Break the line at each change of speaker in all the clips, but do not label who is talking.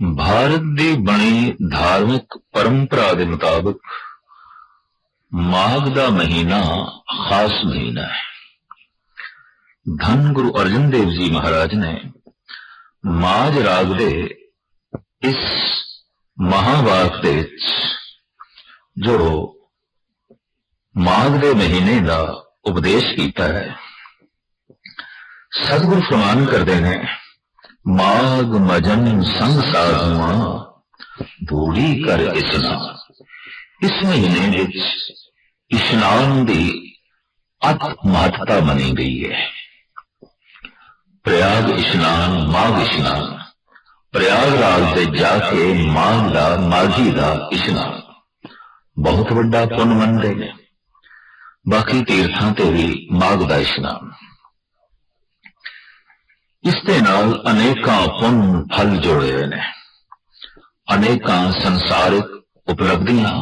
भारत ਦੀ ਬਣੀ ਧਾਰਮਿਕ ਪਰੰਪਰਾ ਦੇ ਮੁਤਾਬਕ ਮਾਘ ਦਾ ਮਹੀਨਾ ਖਾਸ ਮਹੀਨਾ ਹੈ। ਧੰਨ ਗੁਰੂ ਅਰਜਨ ਦੇਵ ਜੀ ਮਹਾਰਾਜ ਨੇ ਮਾਝ ਰਾਗ ਦੇ ਇਸ ਮਹਾਵਾਕ ਦੇ ਵਿੱਚ ਜੋ ਮਾਘ ਦੇ ਮਹੀਨੇ ਦਾ ਉਪਦੇਸ਼ ਕੀਤਾ ਹੈ। ਸਤਿਗੁਰ ਫਰਮਾਨ ਕਰਦੇ ਨੇ, माघ मजन संग साधुआ धूड़ी कर इस्नान। इस महीने विच इस्नान की अत महत्ता मनी गई है। प्रयाग इस्नान, माघ इस्नान, प्रयागराज से जाके माघ दा माघी दा इस्नान बहुत वड्डा पुण्य मनते हैं। बाकी तीर्थां ते भी माघ दा इस्नान, इस दे नाल अनेकां पुण्य फल जोड़े हुए ने, अनेकां संसारिक उपलब्धियां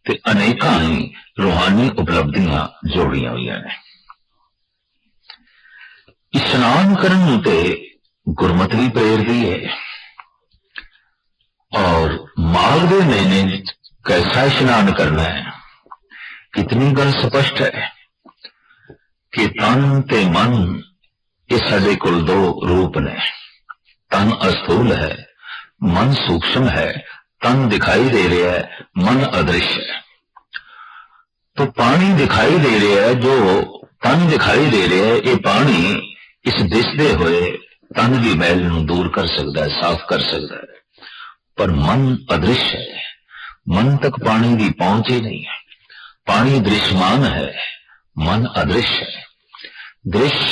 ते अनेकां ही रूहानी उपलब्धियां जोड़ियां हुई ने। इस्नान करन नूं ते गुरमत भी प्रेरदी है। और माघ दे महीने कैसा इस्नान करना है, कितनी गल स्पष्ट है कि तन ते मन ये साडे कोल दो रूप ने। तन अस्थूल है, मन सूक्ष्म है। तन दिखाई दे रहा है, मन अदृश्य है। तो पानी दिखाई दे रहा है, जो तन दिखाई दे रहा है, ये पानी इस दिसदे हुए तन की मैल नूं दूर कर सकता है, साफ कर सकता है। पर मन अदृश्य है, मन तक पानी की पहुंच ही नहीं है। पानी दृश्यमान है, मन अदृश्य है। दृश्य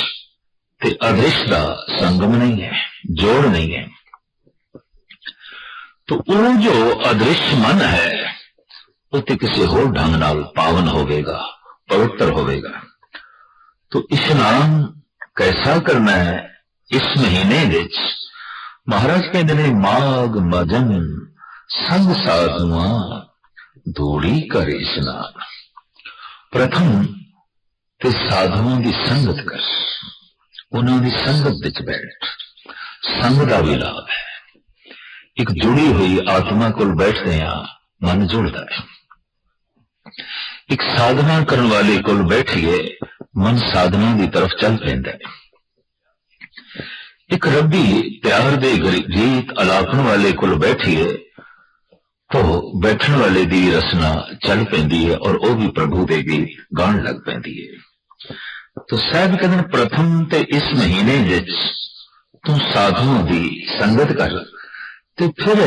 ते अदृश्य का संगम नहीं है, जोड़ नहीं है। तो वो जो अदृश्य मन है वो तो किसी होर ढंग नाल पावन होवेगा, पवित्र होवेगा। तो इस्नान कैसा करना है इस महीने विच? महाराज कहते हैं, माघ मजन संग साधुआ धूड़ी कर इस्नान। प्रथम ते साधुओं की संगत कर, उन्होंने संगत विच बैठ। संग का भी लाभ है। एक जुड़ी हुई आत्मा को बैठते मन जुड़ता है। एक साधना करने वाले को बैठिए, मन साधना की तरफ चल पैंदा है। एक रब्बी प्यार दे गीत अलापन वाले को बैठिए तो बैठने वाले दी रसना चल पैंदी है और वह भी प्रभु दे गीत गाण लग पैंदी है। तो साहब कहते प्रथम ते इस महीने विच तू साधुओं की संगत कर, ते फिर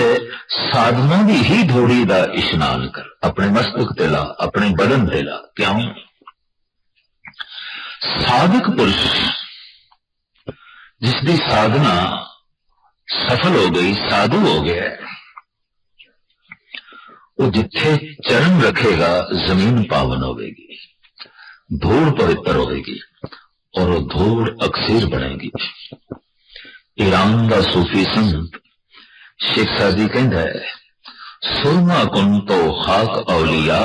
साधुओं की ही धोड़ी का इशनान कर। अपने मस्तक ते ला, अपने बदन ते ला। क्यों? साधक पुरुष जिसकी साधना सफल हो गई, साधु हो गया, वो जिथे चरण रखेगा जमीन पावन होगी, धूड़ पवित्र होगी और वो धूड़ अक्सीर बनेगी। ईरान का सूफी संत शेख सादी कहता है, सुरमा कुन तो खाक औलिया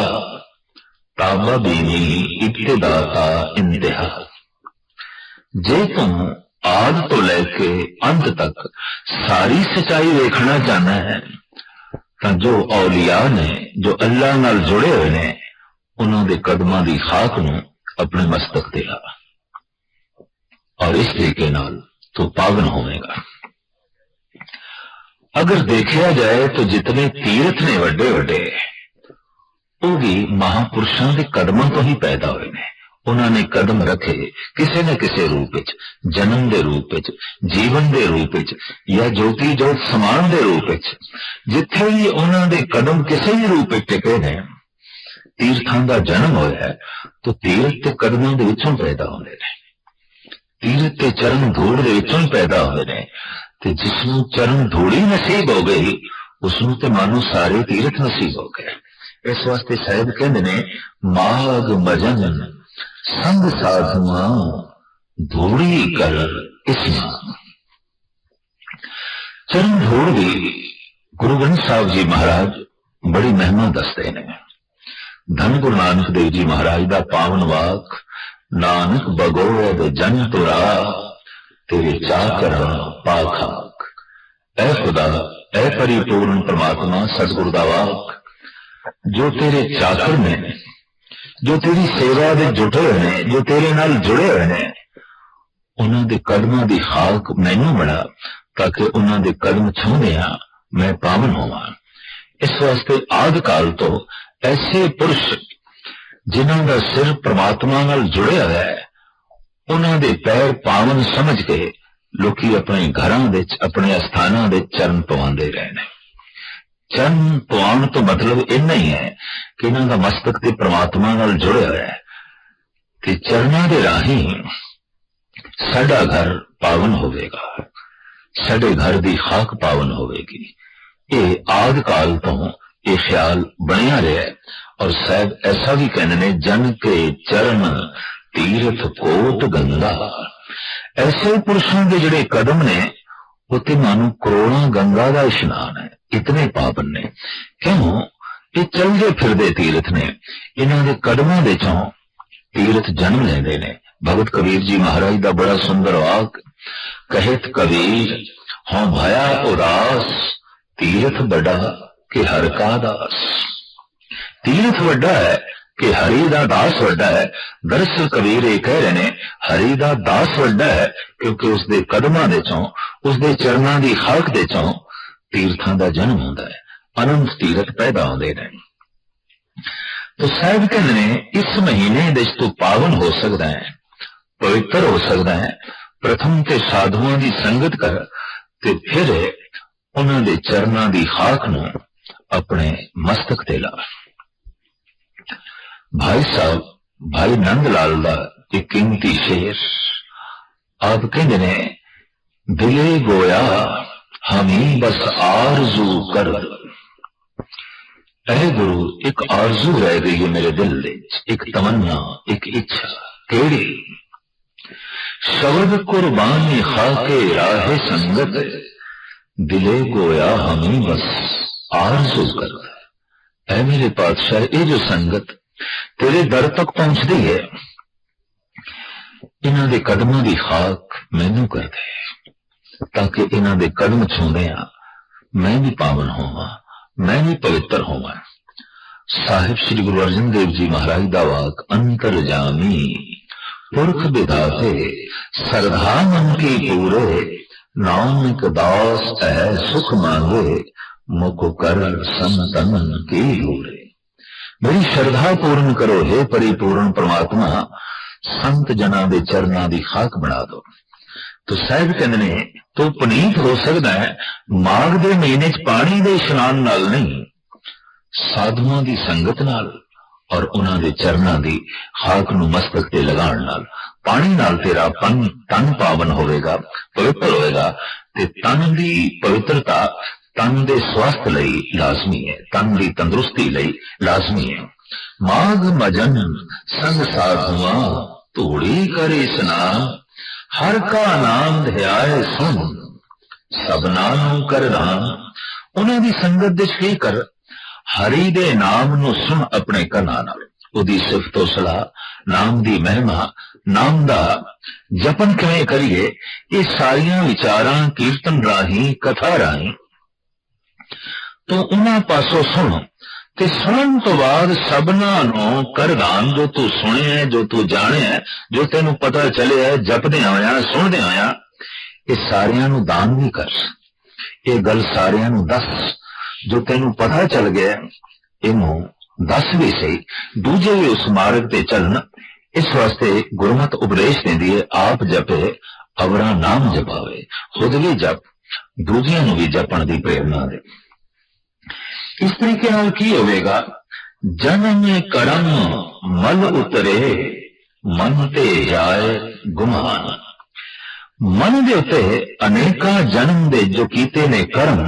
ताबा बीनी इब्तिदा का इंतहा। जे तुम आद तो लेके अंत तक सारी सच्चाई देखना चाहना है तो जो औलिया ने, जो अल्लाह नाल जुड़े हुए ने, उन्होंने कदमां दी खाक नूं अपने मस्तक ते ला और इस तरीके नाल तो पावन होवेगा। अगर देखा जाए तो जितने तीर्थ ने वड्डे वड्डे, वो भी महापुरुषों के कदमों तो ही पैदा हुए ने। उन्होंने कदम रखे किसी न किसी रूप विच, जन्म के रूप विच, जीवन के रूप विच, या ज्योति जोत समान के रूप विच। जिथे भी उन्होंने कदम किसी भी रूप विच टिके ने, तीर्थां दा जन्म होया है, तो तीर्थ ते कदमां दे विचों पैदा होंदे ने। तीर्थ ते चरण धूड़ दे विचों पैदा होंदे ने। ते जिसनूं चरण धूड़ी नसीब हो गई, उसनूं ते मानो सारे तीर्थ नसीब हो गए। इस वास्ते साहिब कहंदे ने, माघ मजन संग साधुआ धूड़ी कर इस्नान। चरण धूड़ भी गुरु ग्रंथ साहिब जी महाराज बड़ी महिमा दसते ने। धन गुरु नानक देव जी महाराज का पावन वाक, नानक बगोद जन तुरा तेरे चाकर पाखाक। ऐ खुदा ऐ परिपूर्ण परमात्मा सतगुरु दा वाक जो तेरे चाकर ने, जो तेरी सेवा दे जुटे हुए ने, जो तेरे नाल जुड़े हुए ने, उन्हां दे कदमां दी खाक मैनू बना ताकि उन्हां दे कदम छूंदियां मैं पावन होवां। इस वास्ते आदि काल तो ऐसे पुरुष जिन्हां दा सिर परमात्मा नाल जुड़िया है, उन्हां दे पैर पावन समझ के लोकी अपने घरां दे अपने अस्थानां दे चरण पवांदे रहे ने। चरण पवाउण तो मतलब इन्ना ही है कि इन्हां दा मस्तक ते परमात्मा नाल जुड़िया है कि चरणां दे राहीं साडा घर पावन होवेगा, साडे घर दी खाक पावन होवेगी। ये आदि काल तो ये ख्याल बनिया रहा है। और साहब ऐसा भी कहने ने, जन के चरण तीर्थ कोट गंगा। ऐसे पुरुषों के जिहड़े कदम ने उत्ते मानो करोड़ों गंगा का इशनान है, इतने पावन ने। क्यों? ये चलदे फिरदे तीर्थ ने, इन्हां दे कदमां दे चों तीर्थ जन्म लेंदे ने। भगत कबीर जी महाराज का बड़ा सुंदर वाक, कहत कबीर हों भया उदास, तीर्थ बड़ा कि हर का दास। तीर्थ वड्डा है कि हरि दा दास वड्डा है। दरअसल कबीर ये कह रहे ने, हरि दा दास वड्डा है क्योंकि उसके कदमां दे चों, उसके चरणां दी खाक दे चों तीर्थां दा जन्म होंदा है, अनंत तीर्थ पैदा होंदे ने। तो साहब कहंदे ने, इस महीने दे तू पावन हो सकदा है, पवित्र हो सकदा है। प्रथम ते साधुआं दी संगत कर ते फिर उन्हां दे चरणां दी खाक नूं अपने मस्तक ते ला। भाई साहब भाई नंद लाल दा एक कीमती शेर आप कहंदे ने, दिले गोया हमी बस आरजू कर। ऐ गुरु, एक आरजू रह गई है मेरे दिल विच, एक तमन्ना, एक इच्छा। केड़ी? शब्द कुर्बानी खाके राहे संगत, दिले गोया हमी बस आरजू कर। ऐ मेरे पातशाह, ये जो संगत तेरे दर तक पहुंचती है, इन्हां दे कदमां दी खाक मैनू कर दे ताकि इन्हां दे कदम छूंदियां मैं भी पावन होवां, मैं भी पवित्र होवां। साहिब श्री गुरु अर्जन देव जी महाराज दा वाक, अंतरजामी पुरख विधाते सरधा मन की पूरे, नानक दास है सुख मांगे, मुख कर संतन की पूरे। मेरी श्रद्धा पूर्ण करो हे परिपूर्ण परमात्मा, संत जना दे चरना दी खाक बना दो। तो साहब कहंदे ने, तो पुनीत हो सकदा है माघ दे महीने च पानी दे इशनान नाल नहीं, साधुआं दी संगत नाल और उन्हां दे चरनां दी खाक नूं मस्तक ते लगाण नाल। पानी नाल तेरा तन पावन होवेगा, पवित्र होवेगा। ते तन दी पवित्रता तन दे स्वास्थ्य लई लाजमी है, तन दी तंदुरुस्ती लई लाजमी है। माघ मजन संग साधुआं धूड़ी करे स्नान, हर का नाम ध्याए सुन सबना नूं कर दान। उन्हां दी संगत दे की कर, हरि दे नाम नूं सुन अपने कन्नां नाल, उहदी सिफतो सलाह, नाम दी महिमा, नाम दा जपन किवें करिए, ये सारियां विचारां कीर्तन राही, कथा राही तो उन्हां पासों सुन ते सुनन तो बाद सबना नूं कर दान। जो तू सुने, जो तू जाने, जो तेनू पता चले है जपदे आया, सुनदे आया, ये सारियां नूं दान भी कर। ये गल सारियां नूं दस, जो तेनू पता चल गया इनू दस भी सही, दूजे भी उस मार्ग ते चलन। इस वास्ते गुरमत उपदेश देंदी है, आप जपे अवरा नाम जपावे, खुद भी जप, दूजियां नूं भी जपण दी प्रेरणा दे। इस तरीके नाल की होवेगा, जन्म करम मल उतरे, मन ते जाए गुमान। मन दे उत्ते अनेका जन्म दे जो कीते ने कर्म,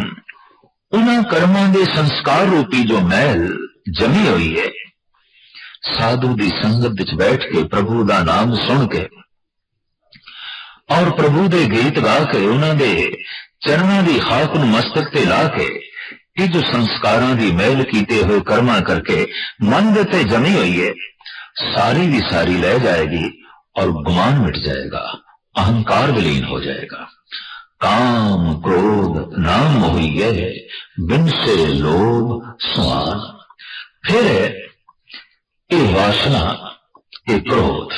उन्हां कर्मां दे संस्कार रूपी जो मैल जमी हुई है, साधु दी संगत विच बैठ के प्रभु दा नाम सुन के और प्रभु दे गीत गा के उन्हां दे चरणां दी खाक नूं मस्तक ते ला के, ये जो संस्कारां दी मैल कीते हुए कर्मा करके मन दे ते जमी हुई है, सारी की सारी ले जाएगी और गुमान मिट जाएगा, अहंकार विलीन हो जाएगा। काम क्रोध ना मोहिए, बिन से लोभ सुआन। फिर ये वासना, ये क्रोध,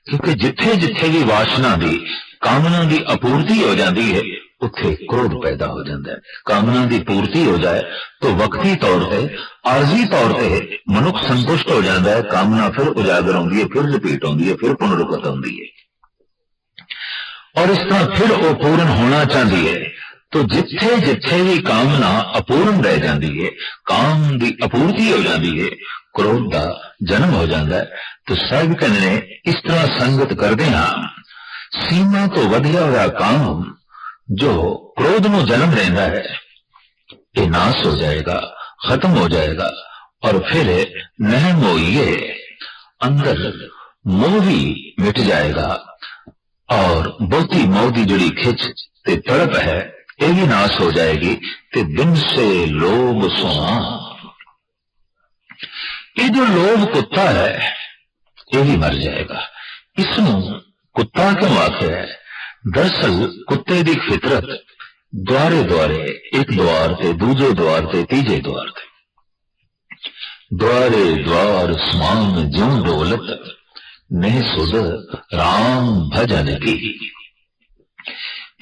क्योंकि जिथे जिथे भी वासना की कामना की अपूर्ति हो जाती है उत्थे क्रोध पैदा हो जाता है। कामना की पूर्ति हो जाए तो वक्ती तौर पर, आरजी तौर पर मनुख संतुष्ट हो जाता है, कामना फिर उजागर होती है, फिर रिपीट होती है, फिर पुनरुक्ति होती है, और इस तरह फिर वो पूर्ण होना चाहती है। तो जिथे जिथे भी कामना अपूर्ण रह जाती है, काम की अपूर्ति हो जाती है, क्रोध का जन्म हो जाता है। तो साहिब कहने इस तरह संगत करते हैं, सीमा तो वधिया हुआ काम जो क्रोध में जन्म लेता है ये नाश हो जाएगा, खत्म हो जाएगा, और फिर नह मोहिए, अंदर मोह भी मिट जाएगा, और बहुती मोह की जुड़ी खिंच ते तड़प है ये भी नाश हो जाएगी। ते दिन से लोभ सोना, ये जो लोभ कुत्ता है ये भी मर जाएगा। इसनों कुत्ता क्यों आखिर है? दरअसल कुत्ते की फितरत द्वारे द्वारे, एक द्वार ते दूजे द्वार ते तीजे द्वार ते, द्वारे द्वार समान ज्यों दौलत, नहीं सुध राम भजन की।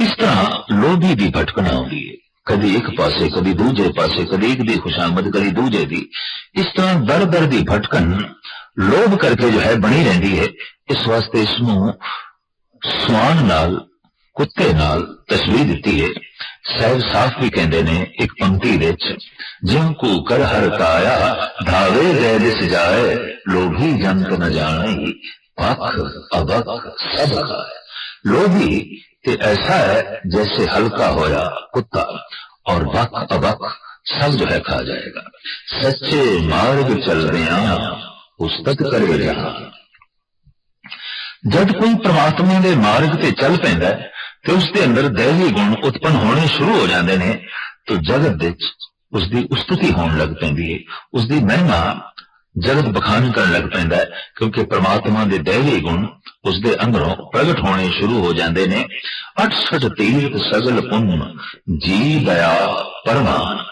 इस तरह लोभी की भटकना होती है, कभी एक पासे कभी दूजे पासे, कभी एक दी खुशामद कभी दूजे दी। इस तरह दर दर की भटकन लोभ करके जो है बनी रहती है। इस वास्ते इसनों स्वान नाल, कुत्ते नाल तस्वीर दी है। साहब साफ भी कहते ने एक पंक्ति विच, जिन को कर हर काया धावे गए दिस जाए, लोभी जंत न जाने पख अबक सब खाए। लोभी ते ऐसा है जैसे हल्का होया कुत्ता, और बक अबक सब जो है खा जाएगा। सच्चे मार्ग चल रहा उस्तक करे रहा। जब कोई परमात्मा के मार्ग ते चल पैंदा है तो उसके अंदर दैवी गुण उत्पन्न होने शुरू हो जाते हैं, तो जगत विच उसकी उस्तुति होने लग पैंदी है, उसकी महिमा जगत बखान करने लग पैंदा है, क्योंकि परमात्मा के दैवी गुण उसके अंदरों प्रगट होने शुरू हो जाते हैं। 68 तीर्थ सगल पुण्य जी दया परमान।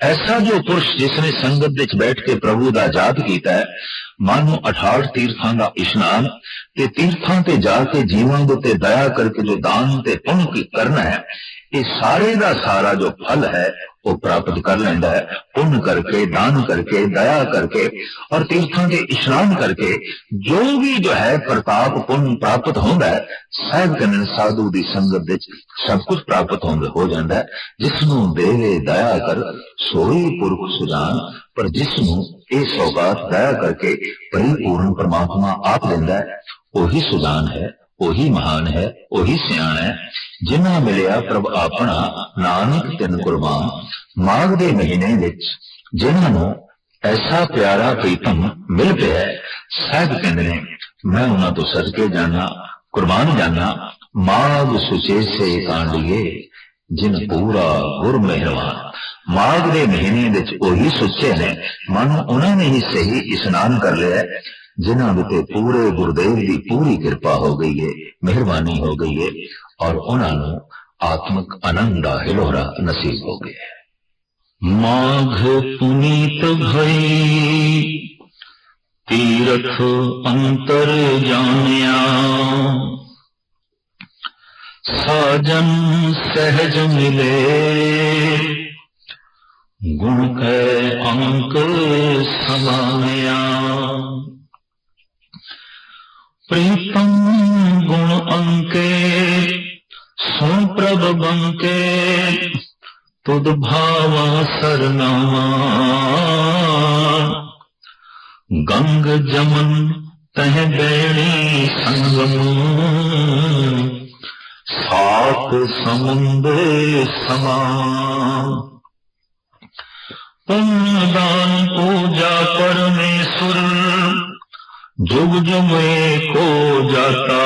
ऐसा जो पुरुष जिसने संगत विच बैठ के प्रभु का जाप किया है, मानो 68 तीर्थां का इशनान ते तीर्थां ते जाके जीवां दे ते दया करके जो दान ते पुण्य की करना है, ये सारे का सारा जो फल है वो प्राप्त कर लेंदा है। पुण्य करके, दान करके, दया करके और तीर्थों के स्नान करके जो भी जो है प्रताप पुण्य प्राप्त होता है, साहिब कहने साधु की संगत विच सब कुछ प्राप्त हो जाता है। जिसनों देवे दया कर सोई पुरख सुजान, पर जिसनों ये सौगात दया करके परिपूर्ण परमात्मा आप लेंदा है, वही सुजान है, वही महान है, वही सियाण है। जिन्ना मिलिया प्रभ अपना नानक तिन कुर्बान। माघ के महीने विच जिन्होंने ऐसा प्यारा प्रीतम मिल पाया है, साहब कहते हैं मैं उन्होंने तो सदके जाना, कुर्बान जाना। माघ सुचे से कांडिए जिन पूरा गुर मेहरबान। माघ के महीने विच वही सुचे ने, मानो उन्होंने ही सही स्नान कर लिया, जिन्होंने ते पूरे गुरुदेव की पूरी कृपा हो गई है, मेहरबानी हो गई है, और उन्होंने आत्मक आनंद का हिलोरा नसीब हो गया है। माघ पुनीत भई तीरथ अंतर जानिया, साजन सहज मिले गुण के अंक समाया। प्रीतम गुण अंके सो प्रभ बंके, तुद भावा सरनामा। गंग जमन तह बैणी संगम, सात समुंदे समान। पुण्यदान पूजा परमेश्वर, जुग जुग को जाता।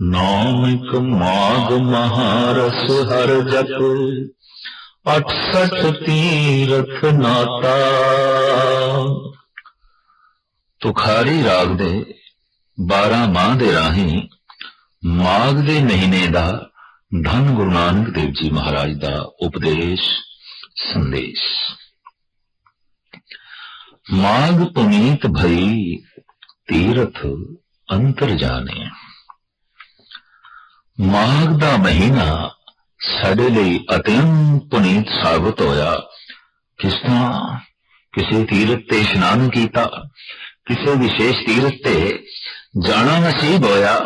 नामिक माघ महारस हर जप, 68 तीरथ नाता। तुखारी राग दे 12 माह दे राही माघ दे महीने दा धन गुरु नानक देव जी महाराज दा उपदेश संदेश। माघ पुनीत भई तीरथ अंतर जाने। माघ दा महीना साडे लई अत्यंत पुनीत साबित होया। किस तरह? किसी तीरथ ते इशनान कीता, किसी विशेष तीरथ ते जाना नसीब होया।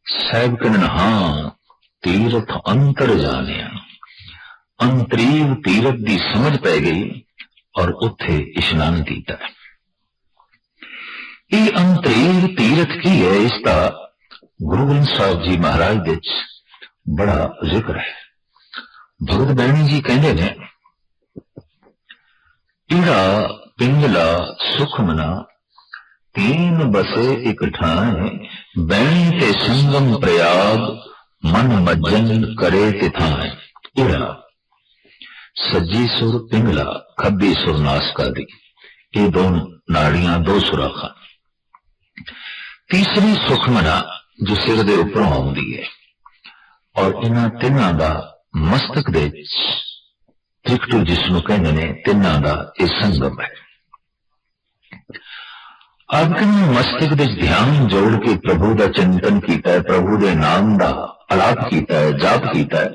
साहिब कहन हां तीरथ अंतर जाने, अंतरीव तीरथ दी समझ पै गई और उत्थे इशनान कीता। ये अंतरीव तीरथ की है, इसका गुरु ग्रंथ साहिब जी महाराज दे बड़ा जिक्र है। भगत बैणी जी कहते ने इड़ा पिंगला सुखमना तीन बसे एक ठाए, बैणी ते संगम प्रयाग मन मज्जन करे तिथाए। इड़ा सज्जी सुर पिंगला, खब्बी सुर नासका दी, ये दो नाड़ियां दो सुराखा। तीसरी सुखमना जो सिर दे उपरों आउंदी है और इन्हां तिन्हां दा मस्तक दे त्रिकटू जिसनों कहंदे ने तिन्हां दा ये संगम है। अपने मस्तक दे ध्यान जोड़ के प्रभु दा चिंतन कीता है, प्रभु दे नाम दा अलाप कीता है, जाप कीता है।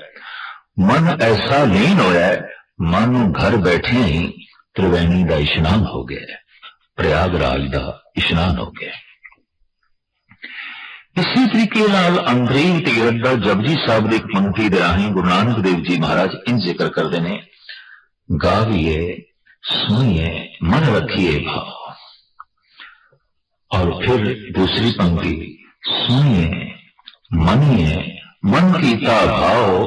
मन ऐसा लीन होया है, मानो घर बैठे ही त्रिवेणी दा इशनान हो गया है, प्रयागराज दा इशनान हो गया है। इसी तरीके नाल अंतरीव तीरथ दा जपजी साहब दी पंक्ति दे राहीं गुरु नानक देव जी महाराज इन जिक्र करते ने, गाविए सुनिए मन रखिए भाव। और फिर दूसरी पंक्ति, सुनिए मनिए मन कीता भाव,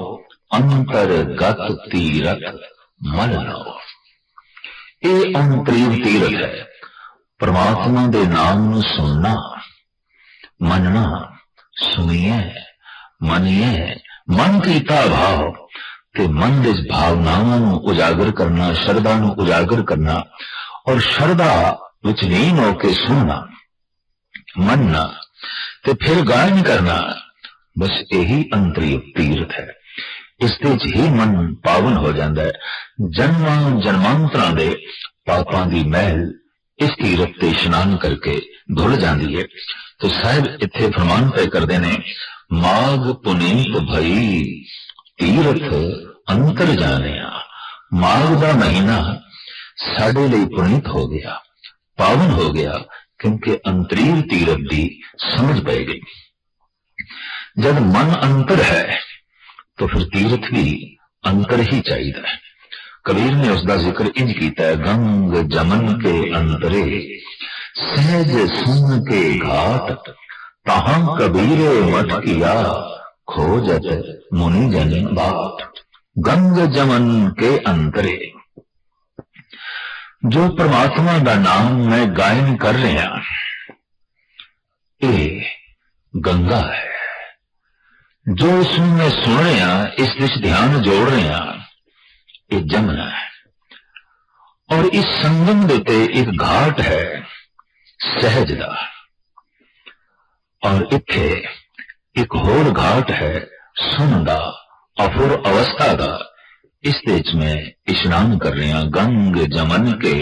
अंतरगत तीरथ मन लाओ। ये अंतरीव तीरथ है, परमात्मा दे नाम नूं सुनना, मनना, सुनिए मनिए मन कीता भाव ते मन दे भावनावां नूं उजागर करना, शरदा नूं उजागर करना और शरदा विच लीन होके सुनना, मनना ते फिर गायन करना। बस यही अंतरीव तीर्थ है। इसते ही मन पावन हो जाता है। जन्मां जन्मांतरां दे पापां दी महल इस तीरथ ते इशनान करके धुल जाती है। तो साहिब इत्थे फरमान पे करते ने, माघ पुनीत भई तीरथ अंतर जानिया। माघ दा महीना साडे लई पुनीत हो गया, पावन हो गया, क्योंकि अंतरीव तीरथ दी समझ पै गई। जब मन अंतर है तो फिर तीर्थ भी अंतर ही चाहिए। कबीर ने उसका जिक्र इंज किया है, गंग जमन के अंतरे सहज सुन के घाट, तहां कबीरे मठ किया खोजत मुनि जन बाट। गंग जमन के अंतरे, जो परमात्मा का नाम मैं गायन कर रहा, ये गंगा है। जो इसमें मैं सुन रहा, इस दिश ध्यान जोड़ रहा, ये जमुना है। और इस संगम देते एक घाट है सहज दा, और इत्थे एक होर घाट है सुन दा, अफुर अवस्था दा। इस देश में इशनान कर रहे हैं। गंग जमन के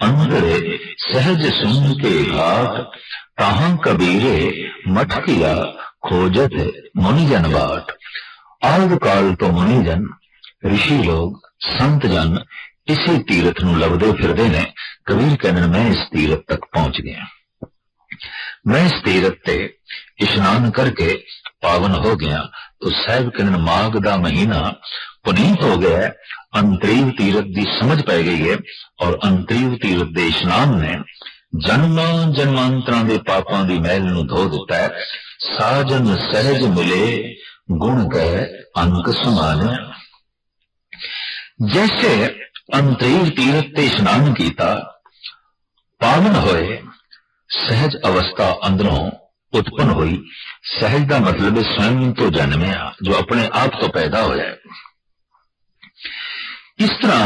अंतरे सहज सुन के घाट, ताहां कबीरे मठ किया खोजत मुनिजन बाट। आद काल तो मुनिजन ऋषि लोग संत जन इसी तीरथ नूं लभदे फिरदे ने। कबीर कहने मैं इस तीरथ तक पहुंच गया, मैं इस तीरथ ते इशनान करके पावन हो गया। तो साहिब कहने माघ दा महीना पुनीत हो गया है, अंतरीव तीरथ दी समझ पै गई है। और अंतरीव तीरथ दे इशनान ने जन्मां जन्मांतरां दे पापां दी मैल नूं धो दिता है। साजन सहज मिले गुण कह अंक समाने। जैसे अंतरीव तीरथ ते इशनान कीता, पावन होए, सहज अवस्था अंदरों उत्पन्न हुई। सहज का मतलब स्वयं तो जन्मया, जो अपने आप तो पैदा होया है। इस तरह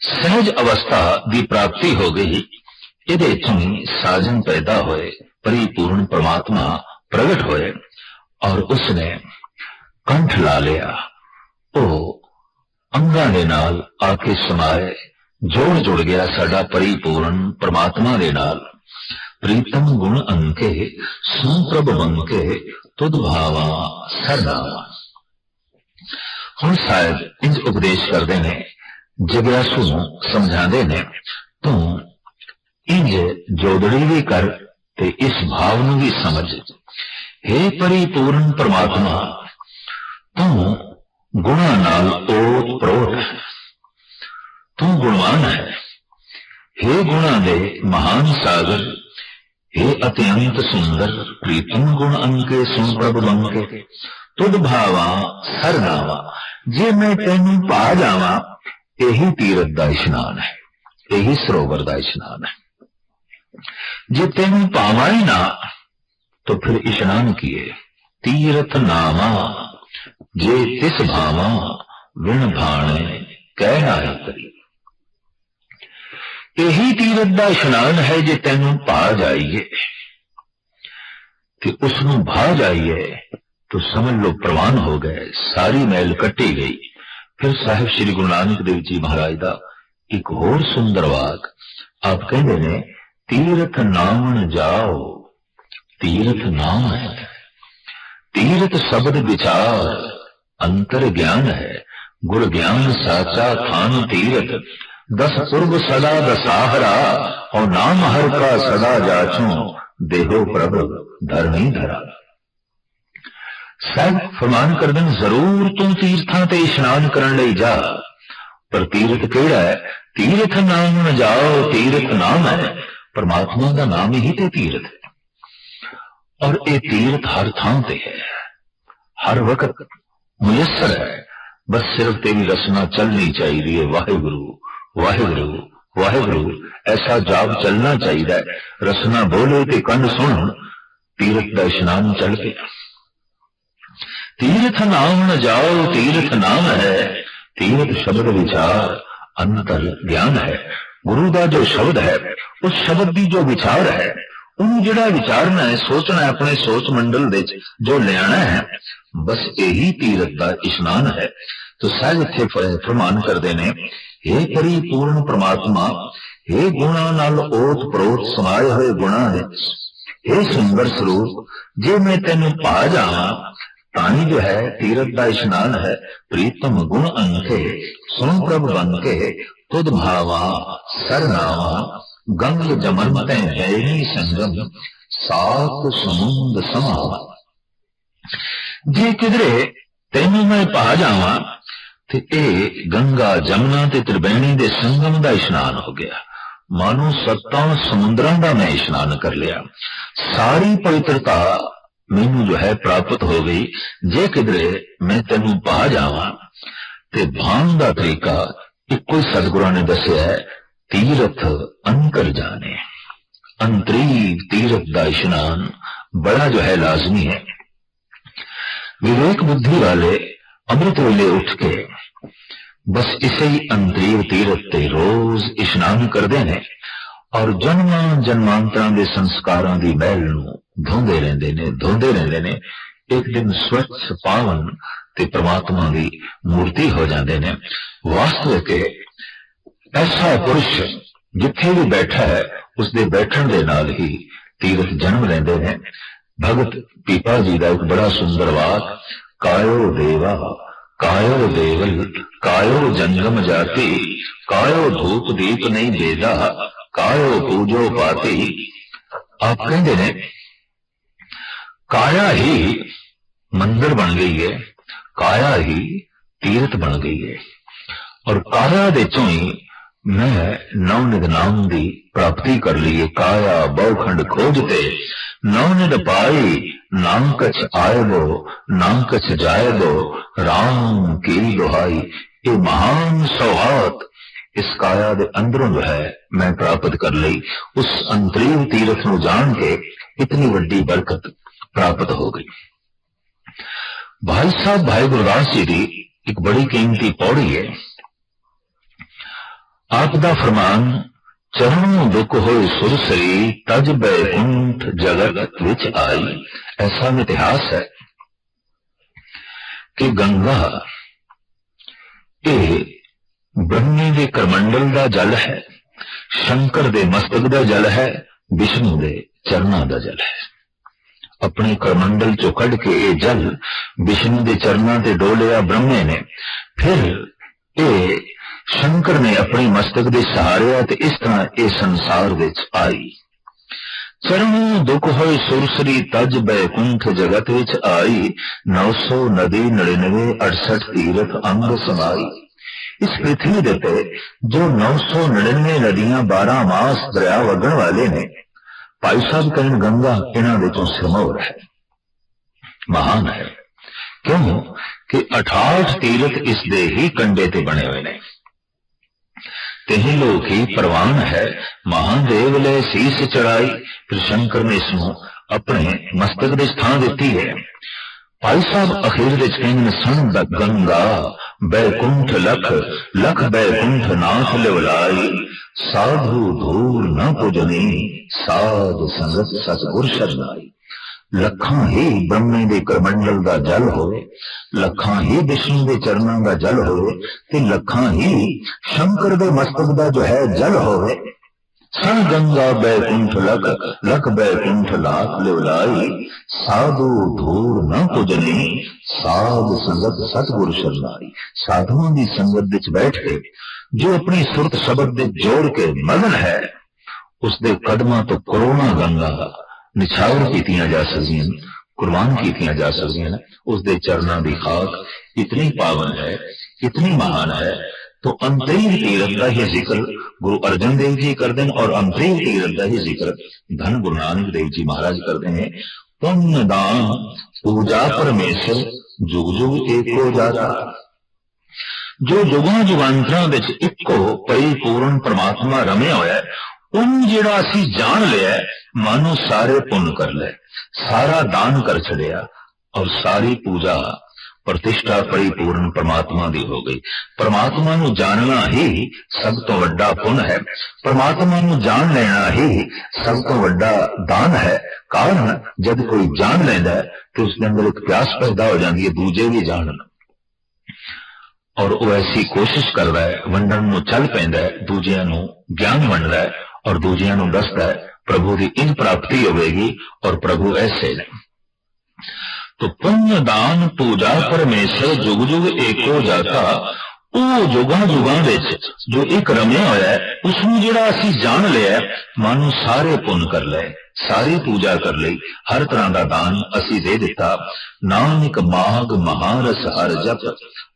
सहज अवस्था की प्राप्ति हो गई। ये साजन पैदा होए, परिपूर्ण परमात्मा प्रगट होए और उसने कंठ ला लिया। ਉਹ ਅੰਗਾਂ ਦੇ ਨਾਲ ਆ ਕੇ ਸਮਾਏ, ਜੋੜ ਜੁੜ ਗਿਆ ਸਾਡਾ ਪਰਿਪੂਰਨ ਪਰਮਾਤਮਾ ਦੇ ਨਾਲ। ਪ੍ਰੀਤਮ ਗੁਣ ਅੰਕੇ ਸੋ ਪ੍ਰਭ ਬੰਕੇ ਤੁਧ ਭਾਵਾ ਸਰਦਾਵਾ। ਹੁਣ ਸਾਹਿਬ ਇੰਜ ਉਪਦੇਸ਼ ਕਰਦੇ ਨੇ, ਜਗਿਆਸੂ ਨੂੰ ਸਮਝਾਉਂਦੇ ਨੇ, ਤੂੰ ਇੰਜ ਜੋਦੜੀ ਵੀ ਕਰ ਤੇ ਇਸ ਭਾਵ ਨੂੰ ਵੀ ਸਮਝ। हे परिपूर्ण परमात्मा, तू गुणा नाल ओत प्रोत, तू गुणवान है। हे गुणा दे महान सागर, हे अत्यंत सुंदर प्रीतम गुण अंके सुन प्रभ बंके तुद भावा सरनावा। जे मैं तेनू पा जावा, यही तीरथ दा इशनान है, यही सरोवर दा इशनान है। जे तेनू पावा ही ना तो फिर इशनान किए तीरथ नामा। जे तिस भावा विण भाणे कहना है करी। यही तीरथ दा इशनान है, जे तेनू पा जाइए कि उसनू भा जाइए तो समझ लो प्रवान हो गए, सारी मैल कट्टी गई। फिर साहिब श्री गुरु नानक देव जी महाराज दा एक होर सुंदर वाक आप कहते ने, तीरथ नामन जाओ तीरथ नाम है। तीरथ शब्द विचार अंतर ज्ञान है, गुर ज्ञान साचा थान तीरथ। 10 पूर्व सदा दसाहरा और नाम हर का सदा जाचो देहो प्रभ धरणी धरा। साहब फरमान कर देन, जरूर तू तीर्थां ते इशनान करन लई जा, पर तीरथ केड़ा है? तीरथ नाम न जाओ तीरथ नाम है। परमात्मा दा नाम ही ते तीरथ है, और ये तीर्थ हर थां ते है, हर वक्त मुयस्सर है। बस सिर्फ तेरी रसना चलनी चाहिए, वाहिगुरु वाहिगुरु वाहिगुरु ऐसा जाप चलना चाहिए। रसना बोले ते कंन सुन, तीर्थ दा इशनान चल गया। तीर्थ नाम न जाओ तीर्थ नाम है। तीर्थ शब्द विचार अंतर ज्ञान है। गुरु का जो शब्द है, उस शब्द की जो विचार है, उन्हें जिहड़ा विचारना है, सोचना है, अपने सोच मंडल दे जो लियाना है, बस यही तीरथ का इशनान है। तो साहिब इत्थे फरमान करते ने, हे परिपूर्ण परमात्मा, हे गुणा नाल ओत प्रोत समाये हुए गुणा है, हे सुंदर स्वरूप, जे मैं तेनू पा जावां तानी जो है तीरथ का इशनान है। प्रीतम गुण अंके सुन प्रभ बनके तुद भावा सरनावा। गंग जमन तै बैरी संगम सात समुंद समावा। जे किधरे तेनू मैं पा जावा ते ए गंगा जमुना ते त्रिवेणी दे संगम दा इशनान हो गया। मानो 7 समुद्रां दा मैं इशनान कर लिया। सारी पवित्रता मैनू जो है प्राप्त हो गई। जे किधरे मैं तेनू पा जावा ते भान दा तरीका इको सतगुरां ने दस्या है, तीरथ अंतर जाने। अंतरी तीरथ दा इशनान बड़ा जो है लाजमी है। विवेक बुद्धि वाले अमृत वेले उठ के बस इसे ही अंतरीव तीरथ ते रोज इशनान करते हैं, और जन्मां जन्मांतरां दे संस्कारां दी मैल नूं धोंदे रहंदे ने। एक दिन स्वच्छ पावन ते परमात्मा दी मूर्ति हो जाते ने। वास्तविक ऐसा पुरुष जिथे भी बैठा है, उसके बैठण दे नाल ही तीरथ जन्म लेंदे ने। भगत पीपा जी का एक बड़ा सुंदर वाक, कायो देवा कायो देवल कायो जंगम जाति, कायो धूप दीप नहीं बेदा, कायो पूजो पाती। आप कहते ने काया ही मंदिर बन गई है, काया ही तीर्थ बन गई है, और काया दे चों ही मैं नवनिध नाम दी प्राप्ति कर ली है। काया बहुखंड खोजते नवनिध पाई, नाम कछ आए दो नाम कछ जाए दो, राम की दुहाई। ये महान सौगात इस काया दे अंदरों जो है मैं प्राप्त कर ली। उस अंतरीव तीर्थ नूं जान के इतनी वड्डी बरकत प्राप्त हो गई। भाई साहब भाई गुरदास जी की एक बड़ी कीमती पौड़ी है। आपदा फरमान, चरणों दुख होए सुरसरी, तज बैकुंठ जगत विच आई। ऐसा इतिहास है। कि गंगा ये ब्रह्मे के करमंडल का जल है, शंकर दे मस्तक का जल है, विष्णु दे चरणों का जल है। अपने करमंडल चो कढ़ के ये जल विष्णु के चरणों ते डोलिया ब्रह्मे ने, फिर ये शंकर ने अपने मस्तक दे सहारिया ते इस तरह ये संसार विच आई। चरणों दुख होए सुरसरी तज बैकुंठ जगत विच आई, 900 नदी 99 68 तीरथ अंग समाई। इस पृथ्वी दे पे जो 999 नदियां 12 मास दरिया वगण वाले ने, भाई साहब कहन गंगा इन्हां विचों सिरमौर है, महान है। क्यों कि 68 तीरथ इस दे ही कंडे ते बने हुए ने, तेही लोक ही प्रवान है। महादेव ले शीस चढ़ाई, फिर शंकर ने इसनों अपने मस्तक दे स्थान दिती है। भाई साहब अखीर दे कहंदे सन गंगा बैकुंठ लख लख बैकुंठ नाथ लिवलाई, साधु धूर न पूजनी साध संगत सतगुर शरणाई। लखां ही ब्रह्मे दे करमंडल दा जल होवे, लखां ही विष्णु दे चरणों का जल होवे, ते लखां ही शंकर दे मस्तक दा जो है जल होवे। सन गंगा बैकुंठ लख लख बैकुंठ लाख लिवलाई, साधु धूर न पूजनी साध संगत सतगुर शरणाई। साधुओं की संगत विच बैठ के जो अपनी सुरत शब्द दे जोड़ के मगन है, उसके कदमां तो करोड़ां गंगा निछावर कीतियां जा सकदियां, कुर्बान कीतियां जा सकदियां। उसके चरणों की खाक इतनी पावन है, इतनी महान है। तो अंतरीव तीरथ का ही जिक्र गुरु अर्जन देव जी करते हैं, और अंतरीव तीरथ का ही जिक्र धन गुरु नानक देव जी महाराज करते हैं। पुण्य दान पूजा परमेश्वर जुग जुग एको जाता। जो जुगां जुगांतरां विच इक्को परिपूर्ण परमात्मा रमिया होया है, उन जिहड़ा असीं जान लिया, मानो सारे पुण्य कर ले, सारा दान कर छड़िया, और सारी पूजा प्रतिष्ठा परिपूर्ण परमात्मा दी हो गई। परमात्मा नूं जानना ही सब तो वड्डा पुण्य है, परमात्मा नूं जान लेना ही सब तो वड्डा दान है। कारण जब कोई जान लेंदा है तो उसके अंदर एक प्यास पैदा हो जाती है दूजे भी जानन, और वो ऐसी कोशिश करता है, वंडन नूं चल पैंदा है, दूजियां नूं ज्ञान वंडदा है और दूजियां नूं दसदा है प्रभु की इन प्राप्ति होगी, और प्रभु ऐसे ने। तो पुण्य दान पूजा परमेश्वर जुग जुग एको जाता। वो जुगां जुगां विच जो एक रमिया होया है, उसनूं जिहड़ा असीं जान लिया, मानो सारे पुण्य कर ले, सारी पूजा कर ली, हर तरह का दान असीं दे दिता। नानक माघ महारस हर जप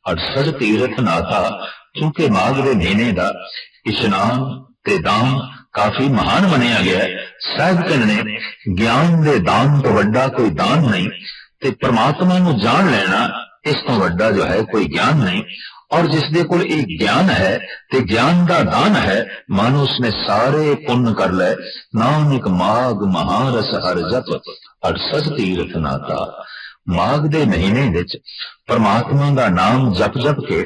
68 तीरथ नाथा। क्योंकि माघ के महीने का इशनान ते दान काफी महान मनिया गया है। साहिब कहने ज्ञान दे दान तो वड्डा कोई दान नहीं, ते परमात्मा नूं जान लेना इस तो वड्डा जो है कोई ज्ञान नहीं। और जिसदे कोल एक ज्ञान है ते ज्ञान का दान है, मानो उसने सारे पुण्य कर ले। नानक माघ महारस हर जप 68 तीरथ नाता। माघ दे महीने विच परमात्मा का नाम जप जप के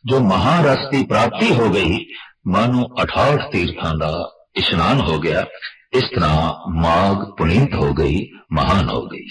जो महारस की प्राप्ति हो गई, मानो 68 तीर्थां का इशनान हो गया। इस तरह माघ पुनीत हो गई, महान हो गई।